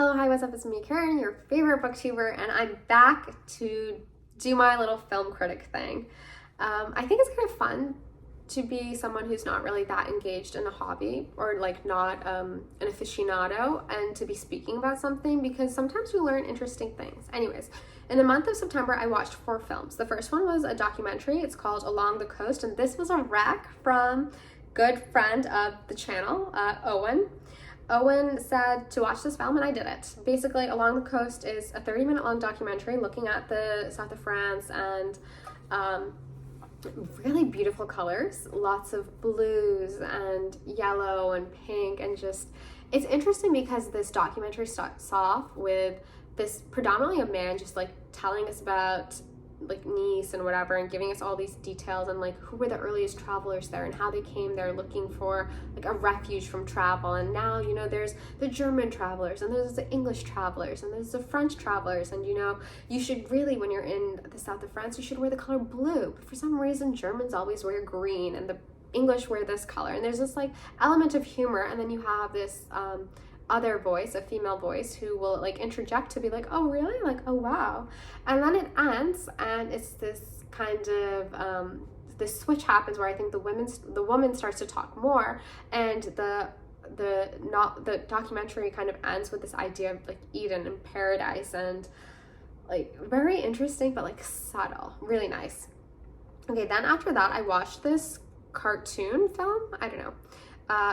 Hello, hi, what's up? It's me, Karen, your favorite booktuber, and I'm back to do my little film critic thing. I think it's kind of fun to be someone who's not really that engaged in a hobby or like not an aficionado and to be speaking about something because sometimes we learn interesting things. Anyways, in the month of September, I watched 4 films. The first one was a documentary. It's called Along the Coast, and this was a rec from good friend of the channel, Owen. Owen said to watch this film and I did it. Basically, Along the Coast is a 30-minute long documentary looking at the south of France and really beautiful colors, lots of blues and yellow and pink, and just, it's interesting because this documentary starts off with this predominantly a man just like telling us about like Nice and whatever and giving us all these details and like who were the earliest travelers there and how they came there looking for like a refuge from travel. And now, you know, there's the German travelers and there's the English travelers and there's the French travelers, and you know, you should really, when you're in the south of France, you should wear the color blue, but for some reason Germans always wear green and the English wear this color, and there's this like element of humor. And then you have this other voice, a female voice, who will like interject to be like, oh really, like oh wow. And then it ends and it's this kind of this switch happens where I think the woman starts to talk more, and the documentary kind of ends with this idea of like Eden and paradise, and like very interesting but like subtle, really nice. Okay, then after that I watched this cartoon film, I don't know,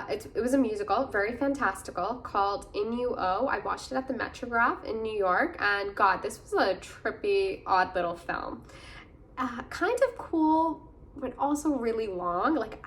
it was a musical, very fantastical, called Inu-Oh. I watched it at the Metrograph in New York, and God, this was a trippy, odd little film. Kind of cool, but also really long. Like,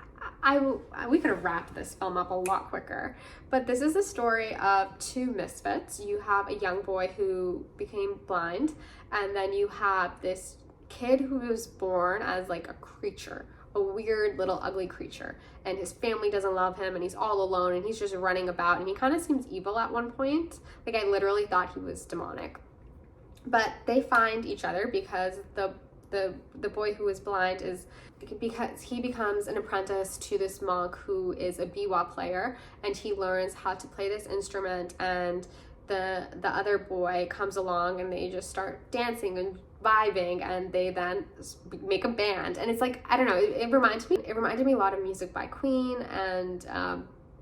we could have wrapped this film up a lot quicker. But this is the story of 2 misfits. You have a young boy who became blind, and then you have this kid who was born as like a creature, a weird little ugly creature, and his family doesn't love him and he's all alone and he's just running about, and he kind of seems evil at one point. Like, I literally thought he was demonic. But they find each other because the boy who is blind is because he becomes an apprentice to this monk who is a biwa player, and he learns how to play this instrument, and the other boy comes along and they just start dancing and vibing, and they then make a band. And it's like, I don't know, it reminded me a lot of music by Queen, and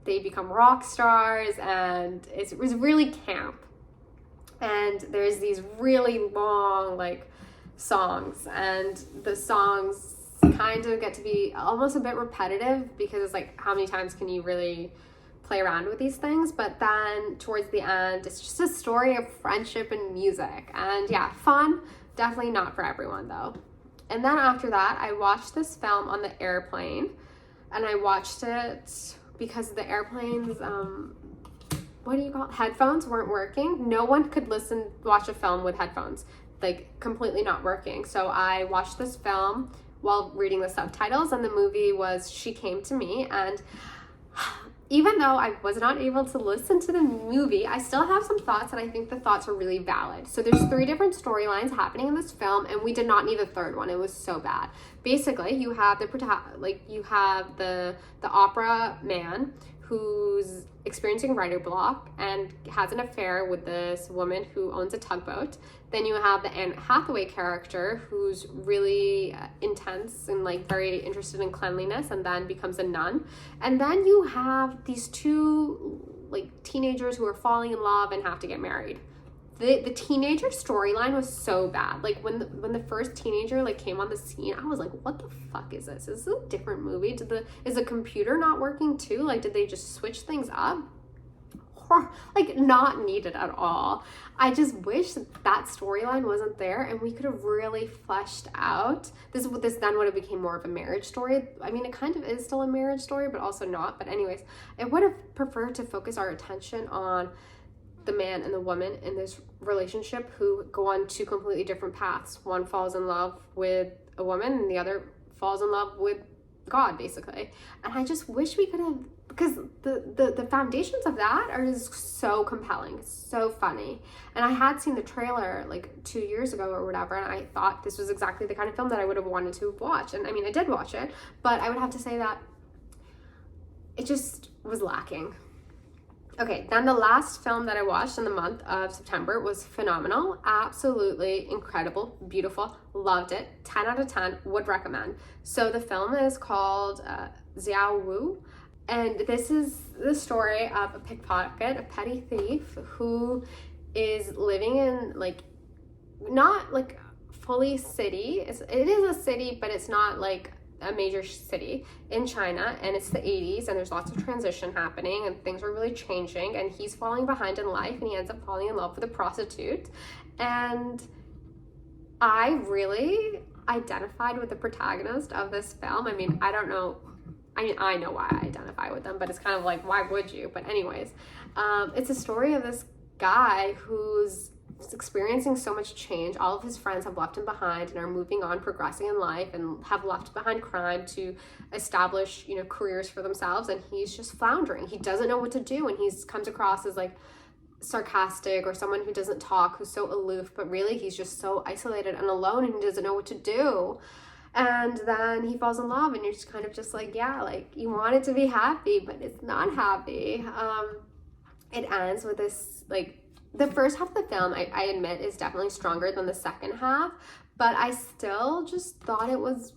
they become rock stars, and it was really camp. And there's these really long like songs, and the songs kind of get to be almost a bit repetitive because it's like, how many times can you really play around with these things? But then towards the end, it's just a story of friendship and music, and yeah, fun. Definitely not for everyone though. And then after that, I watched this film on the airplane, and I watched it because the airplane's what do you call it? Headphones weren't working. No one could watch a film with headphones, like completely not working. So I watched this film while reading the subtitles, and the movie was She Came to Me. And even though I was not able to listen to the movie, I still have some thoughts, and I think the thoughts are really valid. So there's 3 different storylines happening in this film, and we did not need a third one. It was so bad. Basically, you have the opera man who's experiencing writer block and has an affair with this woman who owns a tugboat. Then you have the Anne Hathaway character who's really intense and like very interested in cleanliness, and then becomes a nun. And then you have these 2 like teenagers who are falling in love and have to get married. The teenager storyline was so bad. Like when the first teenager like came on the scene, I was like, what the fuck is this? Is this a different movie? Is the computer not working too? Like, did they just switch things up? Like, not needed at all. I just wish that storyline wasn't there, and we could have really fleshed out this then would have became more of a marriage story. I mean, it kind of is still a marriage story, but also not. But anyways, I would have preferred to focus our attention on the man and the woman in this relationship who go on 2 completely different paths. One falls in love with a woman and the other falls in love with God, basically. And I just wish we could have, because the foundations of that are just so compelling, so funny. And I had seen the trailer like 2 years ago or whatever, and I thought this was exactly the kind of film that I would have wanted to watch. And I mean, I did watch it, but I would have to say that it just was lacking. Okay, then the last film that I watched in the month of September was phenomenal. Absolutely incredible, beautiful, loved it. 10 out of 10, would recommend. So the film is called Xiao Wu, and this is the story of a pickpocket, a petty thief who is living in like, not like fully city. It is a city, but it's not like a major city in China, and it's the 80s, and there's lots of transition happening and things are really changing, and he's falling behind in life, and he ends up falling in love with a prostitute. And I really identified with the protagonist of this film. I mean, I don't know, I know why I identify with them, but it's kind of like, why would you? But anyways, it's a story of this guy who's experiencing so much change. All of his friends have left him behind and are moving on, progressing in life, and have left behind crime to establish, you know, careers for themselves, and he's just floundering. He doesn't know what to do, and he's comes across as like sarcastic or someone who doesn't talk, who's so aloof, but really he's just so isolated and alone, and he doesn't know what to do. And then he falls in love, and you're just kind of just like, yeah, like you want it to be happy, but it's not happy. It ends with this, like, the first half of the film, I admit, is definitely stronger than the second half, but I still just thought it was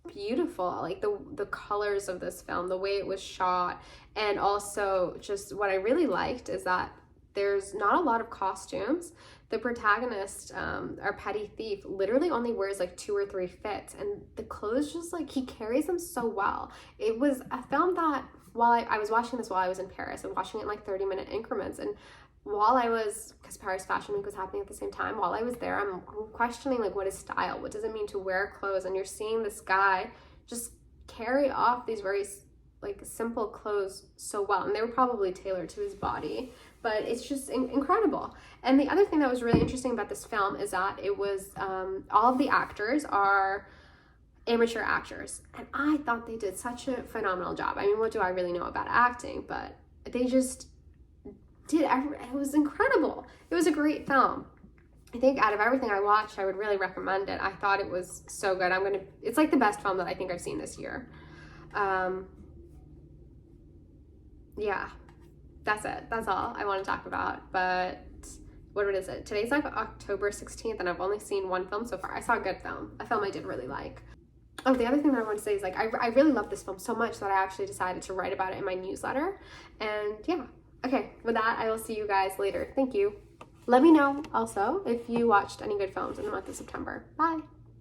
beautiful. Like the colors of this film, the way it was shot, and also just what I really liked is that there's not a lot of costumes. The protagonist, our petty thief, literally only wears like 2 or 3 fits, and the clothes just like, he carries them so well. It was a film that, while I was watching this while I was in Paris, and watching it in like 30-minute increments, and while I was, because Paris Fashion Week was happening at the same time, while I was there, I'm questioning like, what is style? What does it mean to wear clothes? And you're seeing this guy just carry off these very like simple clothes so well, and they were probably tailored to his body, but it's just incredible. And the other thing that was really interesting about this film is that it was all of the actors are amateur actors, and I thought they did such a phenomenal job. I mean, what do I really know about acting? But they just did it was incredible. It was a great film. I think out of everything I watched, I would really recommend it. I thought it was so good. It's like the best film that I think I've seen this year. Yeah, that's it. That's all I want to talk about. But what is it? Today's like October 16th, and I've only seen one film so far. I saw a good film, a film I did really like. Oh, the other thing that I want to say is like, I really love this film so much that I actually decided to write about it in my newsletter. And yeah. Okay, with that, I will see you guys later. Thank you. Let me know also if you watched any good films in the month of September. Bye.